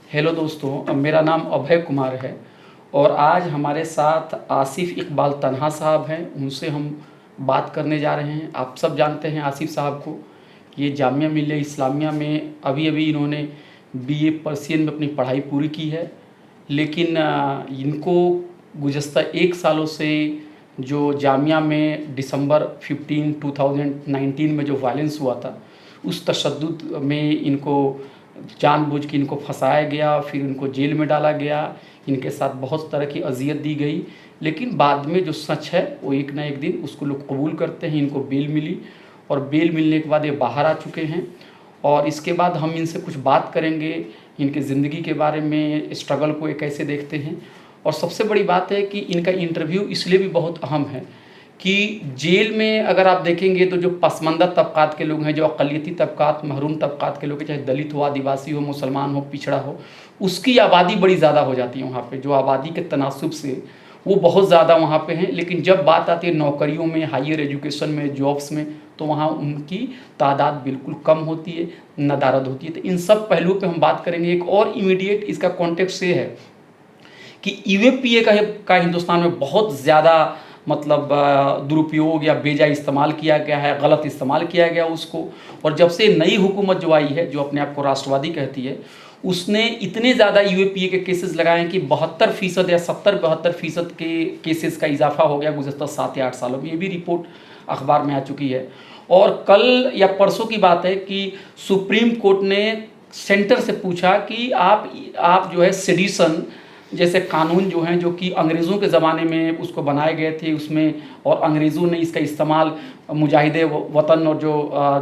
Hello दोस्तों, मेरा नाम अभय कुमार है और आज हमारे साथ आसिफ इकबाल तन्हा साहब हैं। उनसे हम बात करने जा रहे हैं। आप सब जानते हैं आसिफ साहब को। ये जामिया मिल्लिया इस्लामिया में अभी अभी इन्होंने बीए पर्सियन में अपनी पढ़ाई पूरी की है, लेकिन इनको गुज़श्ता 1 सालों से जो जामिया में दिसंबर 15 2019 में जो वायलेंस हुआ था, उस तशद्दुद में इनको जानबूझ के इनको फंसाया गया, फिर इनको जेल में डाला गया, इनके साथ बहुत तरह की अजियत दी गई। लेकिन बाद में जो सच है वो एक ना एक दिन उसको लोग कबूल करते हैं। इनको बेल मिली और बेल मिलने के बाद ये बाहर आ चुके हैं और इसके बाद हम इनसे कुछ बात करेंगे, इनकी ज़िंदगी के बारे में, स्ट्रगल को ये कैसे देखते हैं। और सबसे बड़ी बात है कि इनका इंटरव्यू इसलिए भी बहुत अहम है कि जेल में अगर आप देखेंगे तो जो पसमानदा तबक़ात के लोग हैं, जो अक़लियती तबक़ात, महरूम तबक़ात के लोग हैं, चाहे दलित हो, आदिवासी हो, मुसलमान हो, पिछड़ा हो, उसकी आबादी बड़ी ज़्यादा हो जाती है वहाँ पे। जो आबादी के तनासुब से वो बहुत ज़्यादा वहाँ पे हैं। लेकिन जब बात आती है नौकरियों में, हायर एजुकेशन में, जॉब्स में, तो वहाँ उनकी तादाद बिल्कुल कम होती है, नदारद होती है। तो इन सब पहलुओं पे हम बात करेंगे। एक और इमीडिएट इसका कॉन्टेक्स्ट ये है कि यूएपीए का हिंदुस्तान में बहुत ज़्यादा मतलब दुरुपयोग या बेजा इस्तेमाल किया गया है, गलत इस्तेमाल किया गया उसको। और जब से नई हुकूमत जो आई है, जो अपने आप को राष्ट्रवादी कहती है, उसने इतने ज़्यादा यूएपीए के केसेस लगाए हैं कि 72% या 70-72% के केसेस का इजाफा हो गया गुज़श्ता 7 या 8 सालों में। ये भी रिपोर्ट अखबार में आ चुकी है। और कल या परसों की बात है कि सुप्रीम कोर्ट ने सेंटर से पूछा कि आप जो है सेडिशन जैसे कानून जो हैं, जो कि अंग्रेज़ों के ज़माने में उसको बनाए गए थे उसमें, और अंग्रेज़ों ने इसका इस्तेमाल मुजाहिदे वतन और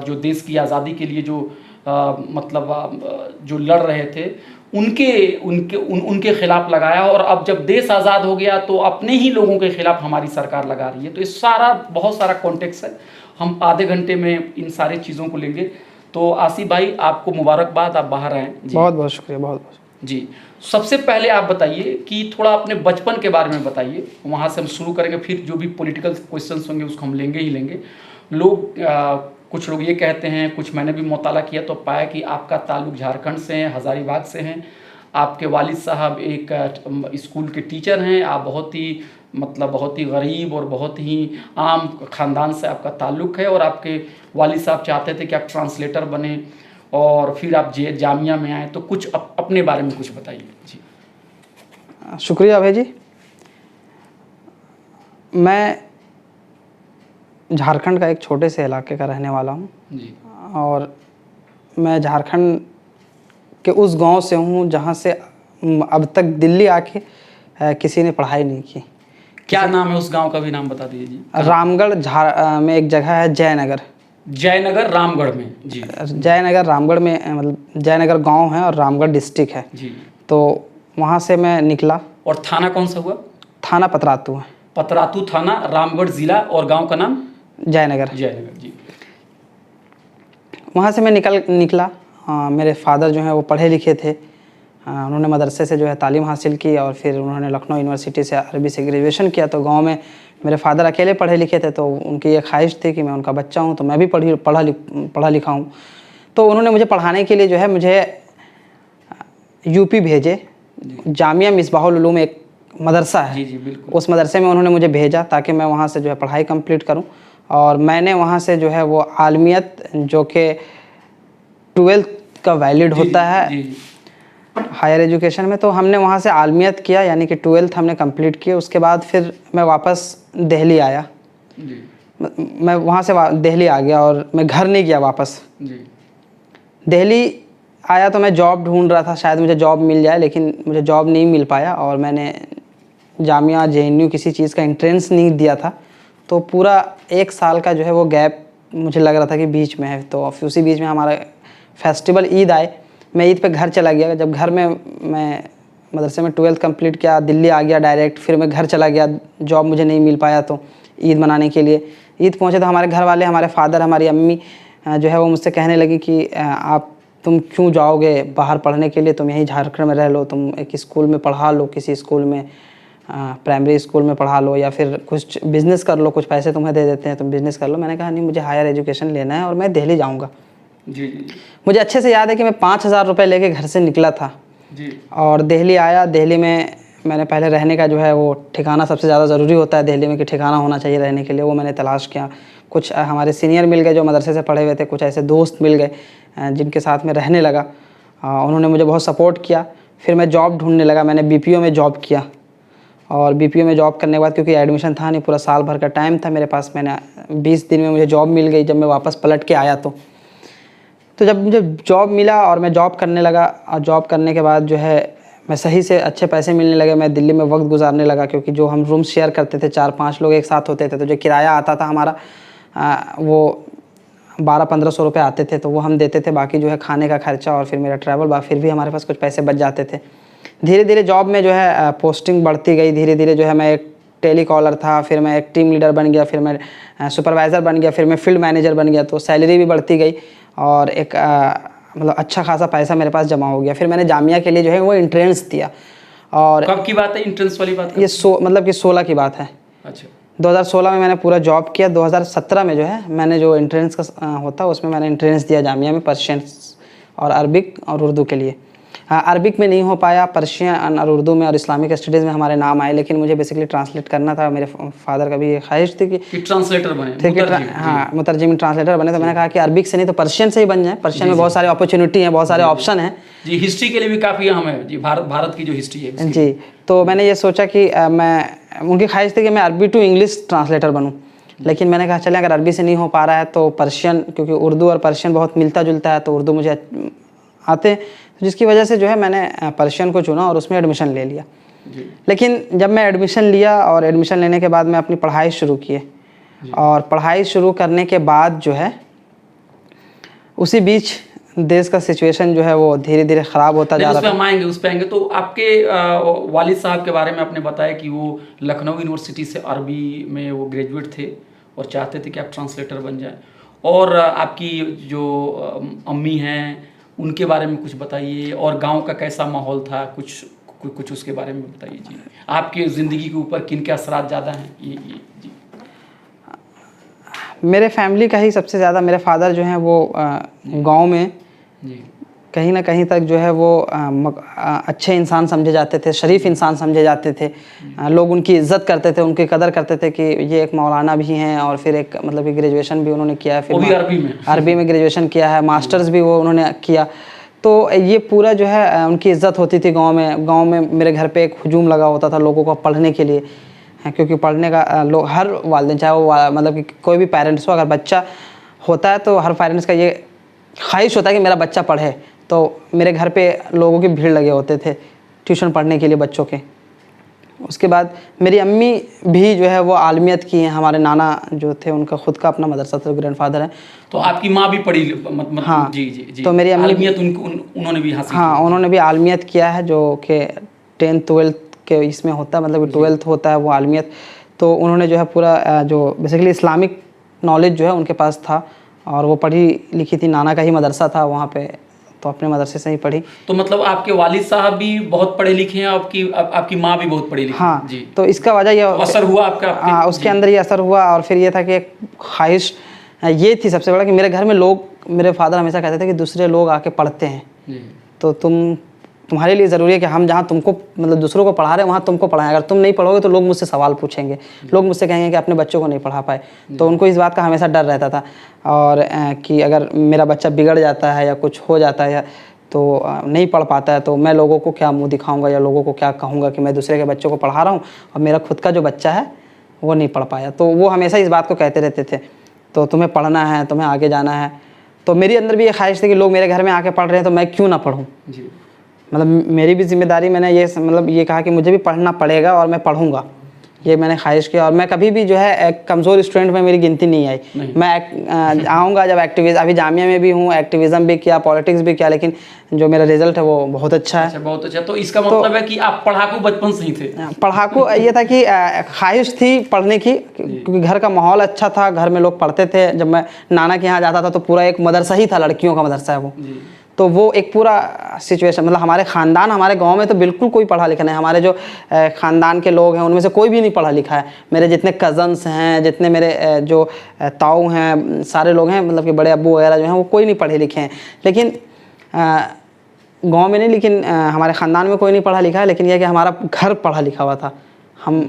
जो देश की आज़ादी के लिए जो जो लड़ रहे थे उनके ख़िलाफ़ लगाया। और अब जब देश आज़ाद हो गया तो अपने ही लोगों के ख़िलाफ़ हमारी सरकार लगा रही है। तो ये बहुत सारा कॉन्टेक्स्ट है। हम आधे घंटे में इन सारी चीज़ों को लेंगे। तो आसिफ भाई, आपको मुबारकबाद, आप बाहर आएँ। बहुत बहुत शुक्रिया, बहुत बहुत जी। सबसे पहले आप बताइए कि थोड़ा अपने बचपन के बारे में बताइए, वहाँ से हम शुरू करेंगे, फिर जो भी पॉलिटिकल क्वेश्चंस होंगे उसको हम लेंगे ही लेंगे। कुछ लोग ये कहते हैं, कुछ मैंने भी मुताला किया तो पाया कि आपका ताल्लुक़ झारखंड से है, हज़ारीबाग से हैं। आपके वालिद साहब एक स्कूल के टीचर हैं। आप बहुत ही गरीब और बहुत ही आम ख़ानदान से आपका ताल्लुक़ है। और आपके वालिद साहब चाहते थे कि आप ट्रांसलेटर बने और फिर आप जामिया में आए। तो कुछ अपने बारे में कुछ बताइए। जी शुक्रिया अभय जी। मैं झारखंड का एक छोटे से इलाके का रहने वाला हूँ जी। और मैं झारखंड के उस गांव से हूँ जहाँ से अब तक दिल्ली आके किसी ने पढ़ाई नहीं की। क्या नाम है उस गांव का भी नाम बता दीजिए जी। रामगढ़ में एक जगह है जयनगर। जयनगर रामगढ़ में? जी। जयनगर रामगढ़ में, मतलब जयनगर गांव है और रामगढ़ डिस्ट्रिक्ट है जी। तो वहाँ से मैं निकला। और थाना कौन सा हुआ? थाना पतरातू है। पतरातू थाना, रामगढ़ ज़िला, और गांव का नाम जयनगर। जयनगर जी। वहाँ से मैं निकला। मेरे फादर जो हैं वो पढ़े लिखे थे। उन्होंने मदरसे से जो है तालीम हासिल की और फिर उन्होंने लखनऊ यूनिवर्सिटी से अरबी से ग्रेजुएशन किया। तो गांव में मेरे फादर अकेले पढ़े लिखे थे, तो उनकी ये ख्वाहिश थी कि मैं उनका बच्चा हूं तो मैं भी पढ़ा लिखा हूं। तो उन्होंने मुझे पढ़ाने के लिए जो है मुझे यूपी भेजे। जामिया मिसबाहुल उलूम एक मदरसा है, जी बिल्कुल। उस मदरसे में उन्होंने मुझे भेजा ताकि मैं वहाँ से जो है पढ़ाई कंप्लीट करूँ। और मैंने वहाँ से जो है वो आलमियत, जो कि 12th का वैलिड होता है हायर एजुकेशन में, तो हमने वहाँ से आलमियत किया, यानी कि 12th हमने कंप्लीट किया। उसके बाद फिर मैं वापस दिल्ली आया जी। मैं वहाँ से दिल्ली आ गया और मैं घर नहीं गया वापस जी। दिल्ली आया तो मैं जॉब ढूंढ रहा था, शायद मुझे जॉब मिल जाए, लेकिन मुझे जॉब नहीं मिल पाया। और मैंने जामिया जेएनयू किसी चीज़ का एंट्रेंस नहीं दिया था। तो पूरा 1 साल का जो है वो गैप मुझे लग रहा था कि बीच में है। तो उसी बीच में हमारा फेस्टिवल ईद आए, मैं ईद पे घर चला गया। जब घर में मैं मदरसे में 12th कंप्लीट किया, दिल्ली आ गया डायरेक्ट, फिर मैं घर चला गया। जॉब मुझे नहीं मिल पाया तो ईद मनाने के लिए ईद पहुंचे तो हमारे घर वाले, हमारे फादर, हमारी अम्मी जो है वो मुझसे कहने लगी कि तुम क्यों जाओगे बाहर पढ़ने के लिए, तुम यहीं झारखंड में रह लो, तुम एक स्कूल में पढ़ा लो, किसी स्कूल में प्राइमरी स्कूल में पढ़ा लो, या फिर कुछ बिज़नेस कर लो, कुछ पैसे तुम्हें दे देते हैं, तुम बिज़नेस कर लो। मैंने कहा नहीं, मुझे हायर एजुकेशन लेना है और मैं दिल्ली जाऊँगा। जी। मुझे अच्छे से याद है कि मैं 5,000 रुपये लेके घर से निकला था जी। और दिल्ली आया। दिल्ली में मैंने पहले रहने का जो है वो ठिकाना सबसे ज़्यादा ज़रूरी होता है दिल्ली में कि ठिकाना होना चाहिए रहने के लिए, वो मैंने तलाश किया। कुछ हमारे सीनियर मिल गए जो मदरसे से पढ़े हुए थे, कुछ ऐसे दोस्त मिल गए जिनके साथ में रहने लगा। उन्होंने मुझे बहुत सपोर्ट किया। फिर मैं जॉब ढूंढने लगा। मैंने बीपीओ में जॉब किया और बीपीओ में जॉब करने के बाद क्योंकि एडमिशन था नहीं, पूरा साल भर का टाइम था मेरे पास, मैंने 20 दिन में मुझे जॉब मिल गई। जब मैं वापस पलट के आया तो जब मुझे जॉब मिला और मैं जॉब करने लगा, और जॉब करने के बाद जो है मैं सही से अच्छे पैसे मिलने लगे। मैं दिल्ली में वक्त गुजारने लगा क्योंकि जो हम रूम शेयर करते थे, 4-5 लोग एक साथ होते थे, तो जो किराया आता था हमारा वो 1200-1500 रुपये आते थे, तो वो हम देते थे। बाकी जो है खाने का खर्चा और फिर मेरा ट्रैवल, फिर भी हमारे पास कुछ पैसे बच जाते थे। धीरे धीरे जॉब में जो है पोस्टिंग बढ़ती गई। धीरे धीरे जो है मैं एक टेली कॉलर था, फिर मैं एक टीम लीडर बन गया, फिर मैं सुपरवाइज़र बन गया, फिर मैं फील्ड मैनेजर बन गया। तो सैलरी भी बढ़ती गई और एक मतलब अच्छा खासा पैसा मेरे पास जमा हो गया। फिर मैंने जामिया के लिए जो है वो एंट्रेंस दिया। और कब की बात है एंट्रेंस वाली बात? ये मतलब कि 16 की बात है। अच्छा। 2016 में मैंने पूरा जॉब किया। 2017 में जो है मैंने जो एंट्रेंस का होता है उसमें मैंने एंट्रेंस दिया जामिया में, पर्शियन और अरबिक और उर्दू के लिए। अरबिक में नहीं हो पाया, पर्शियन और उर्दू में और इस्लामिक स्टडीज़ में हमारे नाम आए, लेकिन मुझे बेसिकली ट्रांसलेट करना था। मेरे फादर का भी ये ख्वाहिश थी कि ट्रांसलेटर बने, ठीक है, हाँ, मुतरजिम ट्रांसलेटर बने। तो मैंने कहा कि अरबिक से नहीं तो पर्शियन से ही बन जाए। पर्शियन में बहुत सारे अपॉर्चुनिटी हैं, बहुत सारे ऑप्शन हैं जी। हिस्ट्री के लिए भी काफ़ी अहम है जी, भारत की जो हिस्ट्री है जी। तो मैंने ये सोचा कि मैं, उनकी ख्वाहिश थी कि मैं अरबी टू इंग्लिश ट्रांसलेटर बनूँ, लेकिन मैंने कहा चले अगर अरबी से नहीं हो पा रहा है तो पर्शियन, क्योंकि उर्दू और पर्शियन बहुत मिलता जुलता है, तो उर्दू मुझे आते, तो जिसकी वजह से जो है मैंने पर्शियन को चुना और उसमें एडमिशन ले लिया जी। लेकिन जब मैं एडमिशन लिया और एडमिशन लेने के बाद मैं अपनी पढ़ाई शुरू किए, और पढ़ाई शुरू करने के बाद जो है उसी बीच देश का सिचुएशन जो है वो धीरे धीरे ख़राब होता जा रहा था। हम आएंगे, उस पे आएंगे। तो आपके वालिद साहब के बारे में आपने बताया कि वो लखनऊ यूनिवर्सिटी से अरबी में वो ग्रेजुएट थे और चाहते थे कि आप ट्रांसलेटर बन जाएं। और आपकी जो अम्मी हैं उनके बारे में कुछ बताइए, और गांव का कैसा माहौल था, कुछ उसके बारे में बताइए जी। आपके ज़िंदगी के ऊपर किन के असरात ज़्यादा हैं ये जी? मेरे फैमिली का ही सबसे ज़्यादा। मेरे फादर जो हैं वो गांव में जी कहीं ना कहीं तक जो है वो अच्छे इंसान समझे जाते थे, शरीफ इंसान समझे जाते थे। लोग उनकी इज्जत करते थे, उनकी कदर करते थे कि ये एक मौलाना भी हैं, और फिर एक मतलब कि ग्रेजुएशन भी उन्होंने किया है, फिर वो भी अरबी में ग्रेजुएशन किया है, मास्टर्स भी वो उन्होंने किया। तो ये पूरा जो है उनकी इज्जत होती थी गाँव में। गाँव में मेरे घर पर एक हुजूम लगा होता था लोगों को पढ़ने के लिए, क्योंकि पढ़ने का लोग, हर वालिदैन, चाहे वो मतलब कि कोई भी पेरेंट्स हो, अगर बच्चा होता है तो हर पेरेंट्स का ये ख्वाहिश होता है कि मेरा बच्चा पढ़े। तो मेरे घर पे लोगों की भीड़ लगे होते थे ट्यूशन पढ़ने के लिए बच्चों के। उसके बाद मेरी अम्मी भी जो है वो आलमियत की हैं। हमारे नाना जो थे उनका खुद का अपना मदरसा था, ग्रैंडफादर है। तो आपकी माँ भी पढ़ी? हाँ जी जी जी। तो मेरी अम्मी आलमियत उन्होंने भी हासिल? हाँ, उन्होंने भी आलमियत किया है, जो कि 10th-12th के इसमें होता है, मतलब कि 12th होता है वो आलमियत। तो उन्होंने जो है पूरा जो बेसिकली इस्लामिक नॉलेज जो है उनके पास था, और वो पढ़ी लिखी थी। नाना का ही मदरसा था वहाँ पे, तो अपने मदरसे से ही पढ़ी। तो मतलब आपके वालिद साहब भी बहुत पढ़े लिखे हैं, आपकी माँ भी बहुत पढ़ी लिखी? हाँ जी। तो इसका वजह ये तो असर हुआ आपका? हाँ, उसके अंदर ये असर हुआ। और फिर ये था कि एक ख्वाहिश ये थी सबसे बड़ा कि मेरे घर में लोग, मेरे फादर हमेशा कहते थे कि दूसरे लोग आके पढ़ते हैं जी। तो तुम्हारे लिए ज़रूरी है कि हम जहाँ तुमको मतलब दूसरों को पढ़ा रहे हैं वहाँ तुमको पढ़ाएं। अगर तुम नहीं पढ़ोगे तो लोग मुझसे सवाल पूछेंगे, लोग मुझसे कहेंगे कि अपने बच्चों को नहीं पढ़ा पाए। तो उनको इस बात का हमेशा डर रहता था, और कि अगर मेरा बच्चा बिगड़ जाता है या कुछ हो जाता है तो नहीं पढ़ पाता है तो मैं लोगों को क्या मुंह दिखाऊंगा, या लोगों को क्या कहूँगा कि मैं दूसरे के बच्चों को पढ़ा रहा हूँ और मेरा खुद का जो बच्चा है वो नहीं पढ़ पाया। तो वो हमेशा इस बात को कहते रहते थे, तो तुम्हें पढ़ना है, तुम्हें आगे जाना है। तो मेरी अंदर भी ये ख्वाहिश थी कि लोग मेरे घर में आके पढ़ रहे हैं तो मैं क्यों ना पढ़ूँ। मतलब मेरी भी जिम्मेदारी, मैंने ये मतलब ये कहा कि मुझे भी पढ़ना पड़ेगा और मैं पढ़ूंगा, ये मैंने ख्वाहिश किया। और मैं कभी भी जो है एक कमज़ोर स्टूडेंट में मेरी गिनती नहीं आई। मैं आऊँगा जब एक्टिविज़म, अभी जामिया में भी हूँ, एक्टिविज़म भी किया, पॉलिटिक्स भी किया, लेकिन जो मेरा रिजल्ट है वो बहुत अच्छा है। बहुत अच्छा। तो इसका मतलब है कि आप पढ़ाकू बचपन से ही थे? पढ़ाकू ये था कि ख्वाहिश थी पढ़ने की, क्योंकि घर का माहौल अच्छा था, घर में लोग पढ़ते थे। जब मैं नाना के यहाँ जाता था तो पूरा एक मदरसा ही था, लड़कियों का मदरसा है वो। तो वो एक पूरा सिचुएशन, मतलब हमारे ख़ानदान, हमारे गांव में तो बिल्कुल कोई पढ़ा लिखा नहीं। हमारे जो ख़ानदान के लोग हैं उनमें से कोई भी नहीं पढ़ा लिखा है। मेरे जितने कज़न्स हैं, जितने मेरे जो ताऊ हैं, सारे लोग हैं, मतलब कि बड़े अब्बू वगैरह जो हैं वो कोई नहीं पढ़े लिखे हैं। लेकिन गांव में नहीं, लेकिन हमारे ख़ानदान में कोई नहीं पढ़ा लिखा है, लेकिन यह कि हमारा घर पढ़ा लिखा हुआ था। हम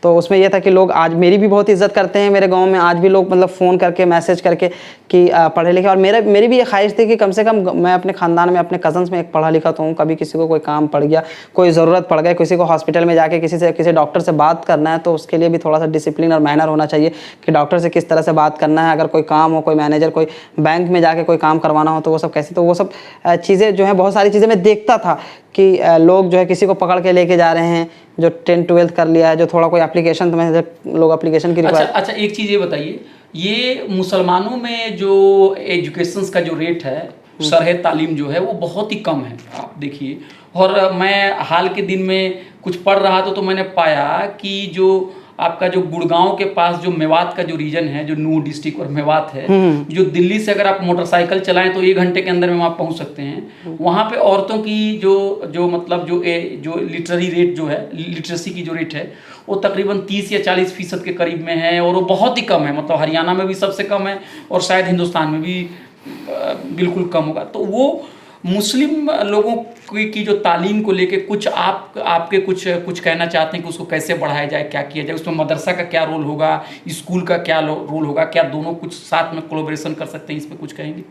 तो उसमें यह था कि लोग आज मेरी भी बहुत इज़्ज़त करते हैं मेरे गांव में। आज भी लोग मतलब फ़ोन करके मैसेज करके कि पढ़े लिखे, और मेरी भी ये ख्वाहिश थी कि कम से कम मैं अपने ख़ानदान में अपने कज़न्स में एक पढ़ा लिखा तो हूँ। कभी किसी को कोई काम पड़ गया, कोई ज़रूरत पड़ गई, किसी को हॉस्पिटल में जाके किसी डॉक्टर से बात करना है, तो उसके लिए भी थोड़ा सा डिसिप्लिन और मैनर होना चाहिए कि डॉक्टर से किस तरह से बात करना है। अगर कोई काम हो, कोई मैनेजर, कोई बैंक में जाके कोई काम करवाना हो तो वो सब कैसे, तो वो सब चीज़ें जो है, बहुत सारी चीज़ें मैं देखता था कि लोग जो है किसी को पकड़ के लेके जा रहे हैं जो 10-12 कर लिया है, जो थोड़ा कोई एप्लीकेशन, तो मैं लोग एप्लीकेशन की अच्छा, एक चीज़ ये बताइए, ये मुसलमानों में जो एजुकेशन का जो रेट है, शरह तालीम जो है वो बहुत ही कम है, आप देखिए। और मैं हाल के दिन में कुछ पढ़ रहा था तो मैंने पाया कि जो आपका जो गुड़गांव के पास जो मेवात का जो रीजन है, जो नूह डिस्ट्रिक्ट और मेवात है, जो दिल्ली से अगर आप मोटरसाइकिल चलाएं तो 1 घंटे के अंदर में आप पहुंच सकते हैं। वहाँ पे औरतों की जो मतलब जो लिटरेरी रेट जो है, लिटरेसी की जो रेट है, वो तकरीबन 30 या 40% के करीब में है, और वो बहुत ही कम है। मतलब हरियाणा में भी सबसे कम है और शायद हिंदुस्तान में भी बिल्कुल कम होगा। तो वो मुस्लिम लोगों की जो तालीम को लेके कुछ आपके कुछ कहना चाहते हैं कि उसको कैसे बढ़ाया जाए, क्या किया जाए, उसमें मदरसा का क्या रोल होगा, स्कूल का क्या रोल होगा, क्या दोनों कुछ साथ में कोलैबोरेशन कर सकते हैं, इस पर कुछ कहेंगे?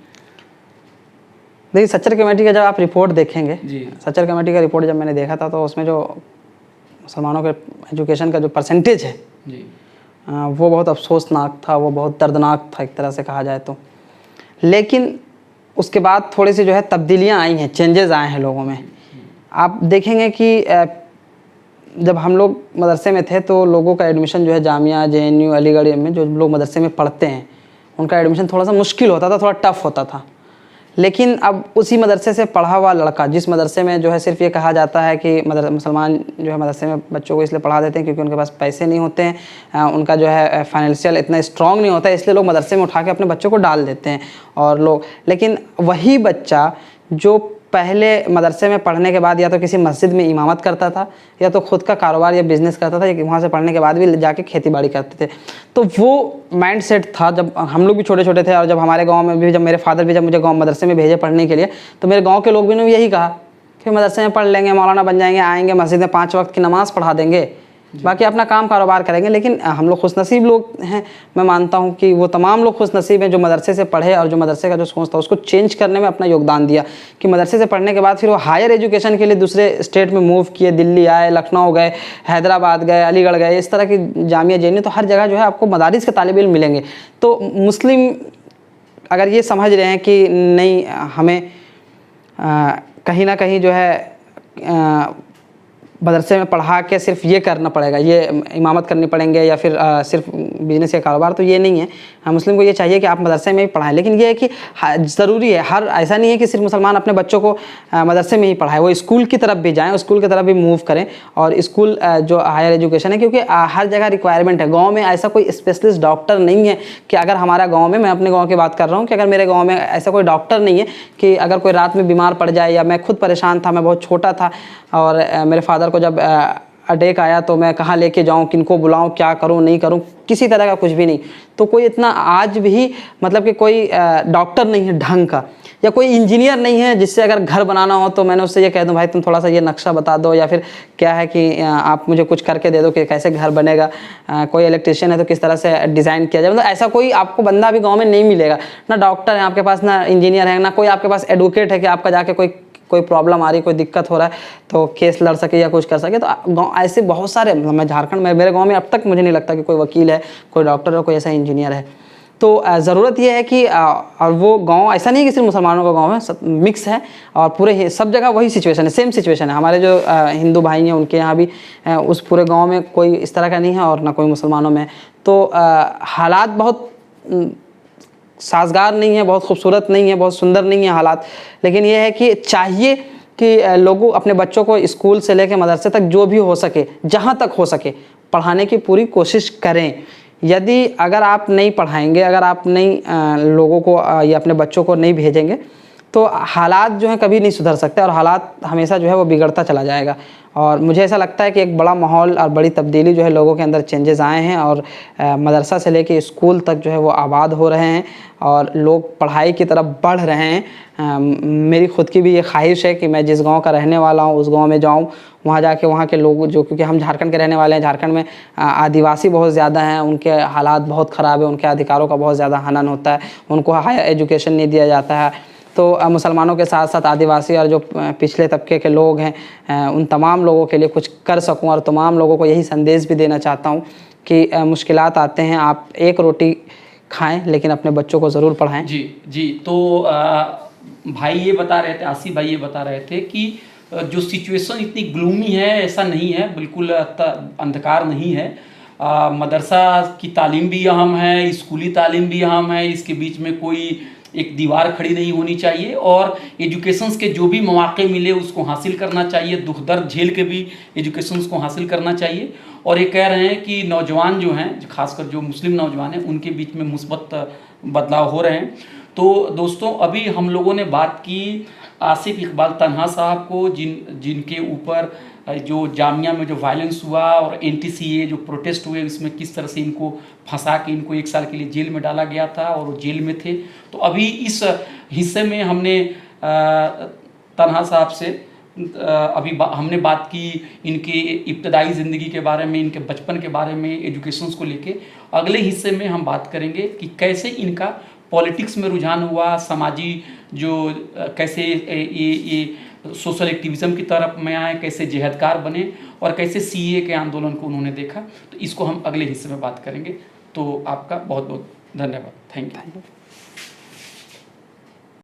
देखिए, सच्चर कमेटी का जब आप रिपोर्ट देखेंगे जी, सच्चर कमेटी का रिपोर्ट जब मैंने देखा था तो उसमें जो मुसलमानों के एजुकेशन का जो परसेंटेज है जी, वो बहुत अफसोसनाक था, वो बहुत दर्दनाक था एक तरह से कहा जाए तो। लेकिन उसके बाद थोड़ी सी जो है तब्दीलियाँ आई हैं, चेंजेस आए हैं लोगों में। आप देखेंगे कि जब हम लोग मदरसे में थे तो लोगों का एडमिशन जो है जामिया, JNU, अलीगढ़ में जो लोग मदरसे में पढ़ते हैं उनका एडमिशन थोड़ा सा मुश्किल होता था, थोड़ा टफ होता था। लेकिन अब उसी मदरसे से पढ़ा हुआ लड़का, जिस मदरसे में जो है सिर्फ ये कहा जाता है कि मुसलमान जो है मदरसे में बच्चों को इसलिए पढ़ा देते हैं क्योंकि उनके पास पैसे नहीं होते हैं, उनका जो है फाइनेंशियल इतना स्ट्रॉन्ग नहीं होता है, इसलिए लोग मदरसे में उठा के अपने बच्चों को डाल देते हैं। और लोग, लेकिन वही बच्चा जो पहले मदरसे में पढ़ने के बाद या तो किसी मस्जिद में इमामत करता था या तो खुद का कारोबार या बिज़नेस करता था, या वहाँ से पढ़ने के बाद भी जाके खेती बाड़ी करते थे, तो वो माइंड सेट था जब हम लोग भी छोटे छोटे थे। और जब हमारे गांव में भी, जब मेरे फादर भी जब मुझे गांव मदरसे में भेजे पढ़ने के लिए, तो मेरे गांव के लोग भी ने यही कहा कि मदरसे में पढ़ लेंगे, मौलाना बन जाएंगे, आएंगे मस्जिद में 5 वक्त की नमाज़ पढ़ा देंगे, बाकी अपना काम कारोबार करेंगे। लेकिन हम लोग खुशनसीब लोग हैं, मैं मानता हूं कि वो तमाम लोग खुशनसीब हैं जो मदरसे से पढ़े और जो मदरसे का जो सोच था उसको चेंज करने में अपना योगदान दिया, कि मदरसे से पढ़ने के बाद फिर वो हायर एजुकेशन के लिए दूसरे स्टेट में मूव किए, दिल्ली आए, लखनऊ गए, हैदराबाद गए, अलीगढ़ गए, इस तरह की जामिया JNU, तो हर जगह जो है आपको मदारिस के तालिब इल्म मिलेंगे। तो मुस्लिम अगर ये समझ रहे हैं कि नहीं, हमें कहीं ना कहीं जो है मदरसे में पढ़ा के सिर्फ ये करना पड़ेगा, ये इमामत करनी पड़ेंगे या फिर सिर्फ बिजनेस या कारोबार, तो ये नहीं है। मुस्लिम को ये चाहिए कि आप मदरसे में ही पढ़ाएं, लेकिन ये है कि ज़रूरी है, हर ऐसा नहीं है कि सिर्फ मुसलमान अपने बच्चों को मदरसे में ही पढ़ाए, वो स्कूल की तरफ भी जाएं, स्कूल की तरफ भी मूव करें। और स्कूल जो हायर एजुकेशन है, क्योंकि हर जगह रिक्वायरमेंट है। गाँव में ऐसा कोई स्पेशलिस्ट डॉक्टर नहीं है कि अगर हमारा गाँव में, मैं अपने गाँव की बात कर रहा हूँ, कि अगर मेरे गाँव में ऐसा कोई डॉक्टर नहीं है कि अगर कोई रात में बीमार पड़ जाए, या मैं खुद परेशान था, मैं बहुत छोटा था और मेरे फादर को जब अटैक आया तो मैं कहाँ लेके जाऊँ, किनको बुलाऊँ, क्या करूँ, नहीं करूँ, किसी तरह का कुछ भी नहीं। तो कोई इतना आज भी मतलब कि कोई डॉक्टर नहीं है ढंग का, या कोई इंजीनियर नहीं है जिससे अगर घर बनाना हो तो मैंने उससे ये कह दूँ भाई तुम थोड़ा सा ये नक्शा बता दो, या फिर क्या है कि आप मुझे कुछ करके दे दो कि कैसे घर बनेगा। कोई इलेक्ट्रिशियन है तो किस तरह से डिज़ाइन किया जाए, मतलब ऐसा कोई आपको बंदा अभी गाँव में नहीं मिलेगा। ना डॉक्टर है आपके पास, ना इंजीनियर है, ना कोई आपके पास एडवोकेट है कि आपका जाके कोई प्रॉब्लम आ रही, कोई दिक्कत हो रहा है तो केस लड़ सके या कुछ कर सके। तो गाँव ऐसे बहुत सारे, मैं झारखंड में, मेरे गांव में अब तक मुझे नहीं लगता कि कोई वकील है, कोई डॉक्टर है, कोई ऐसा इंजीनियर है। तो ज़रूरत यह है कि और वो गांव ऐसा नहीं है कि सिर्फ मुसलमानों का गांव है, सब मिक्स है और पूरे सब जगह वही सिचुएशन है, सेम सिचुएशन है। हमारे जो हिंदू भाई हैं उनके यहाँ भी उस पूरे गाँव में कोई इस तरह का नहीं है और ना कोई मुसलमानों में। तो हालात बहुत साजगार नहीं है, बहुत खूबसूरत नहीं है, बहुत सुंदर नहीं है हालात। लेकिन ये है कि चाहिए कि लोगों अपने बच्चों को स्कूल से लेकर मदरसे तक जो भी हो सके, जहाँ तक हो सके, पढ़ाने की पूरी कोशिश करें। यदि अगर आप नहीं पढ़ाएंगे, अगर आप नहीं लोगों को या अपने बच्चों को नहीं भेजेंगे, तो हालात जो है कभी नहीं सुधर सकते और हालात हमेशा जो है वो बिगड़ता चला जाएगा। और मुझे ऐसा लगता है कि एक बड़ा माहौल और बड़ी तब्दीली जो है लोगों के अंदर चेंजेस आए हैं और मदरसा से लेके स्कूल तक जो है वो आबाद हो रहे हैं और लोग पढ़ाई की तरफ बढ़ रहे हैं। मेरी ख़ुद की भी ये ख्वाहिश है कि मैं जिस गांव का रहने वाला हूं उस गांव में जाऊं, वहां जाके वहां के लोग जो, क्योंकि हम झारखंड के रहने वाले हैं, झारखंड में आदिवासी बहुत ज़्यादा हैं, उनके हालात बहुत ख़राब है, उनके अधिकारों का बहुत ज़्यादा हनन होता है, उनको हायर एजुकेशन नहीं दिया जाता है। तो मुसलमानों के साथ साथ आदिवासी और जो पिछले तबके के लोग हैं उन तमाम लोगों के लिए कुछ कर सकूं और तमाम लोगों को यही संदेश भी देना चाहता हूं कि मुश्किलात आते हैं, आप एक रोटी खाएं लेकिन अपने बच्चों को ज़रूर पढ़ाएं। जी जी। तो भाई ये बता रहे थे, आसिफ भाई ये बता रहे थे कि जो सिचुएशन इतनी ग्लूमी है ऐसा नहीं है, बिल्कुल अंधकार नहीं है। मदरसा की तालीम भी अहम है, स्कूली तालीम भी अहम है, इसके बीच में कोई एक दीवार खड़ी नहीं होनी चाहिए और एजुकेशंस के जो भी मौके मिले उसको हासिल करना चाहिए, दुख दर्द झेल के भी एजुकेशंस को हासिल करना चाहिए। और ये कह रहे हैं कि नौजवान जो हैं, खासकर जो मुस्लिम नौजवान हैं, उनके बीच में मुस्बत बदलाव हो रहे हैं। तो दोस्तों, अभी हम लोगों ने बात की आसिफ इकबाल तन्हा साहब को, जिनके ऊपर जो जामिया में जो वायलेंस हुआ और NTCA जो प्रोटेस्ट हुए उसमें किस तरह से इनको फंसा के इनको 1 साल के लिए जेल में डाला गया था और वो जेल में थे। तो अभी इस हिस्से में हमने तन्हा साहब से हमने बात की इनके इब्तदाई ज़िंदगी के बारे में, इनके बचपन के बारे में, एजुकेशंस को लेके। अगले हिस्से में हम बात करेंगे कि कैसे इनका पॉलिटिक्स में रुझान हुआ, समाजी जो कैसे ये सोशल एक्टिविज़म की तरफ में आए, कैसे जिहादकार बने और कैसे CAA के आंदोलन को उन्होंने देखा। तो इसको हम अगले हिस्से में बात करेंगे। तो आपका बहुत बहुत धन्यवाद। Thank you.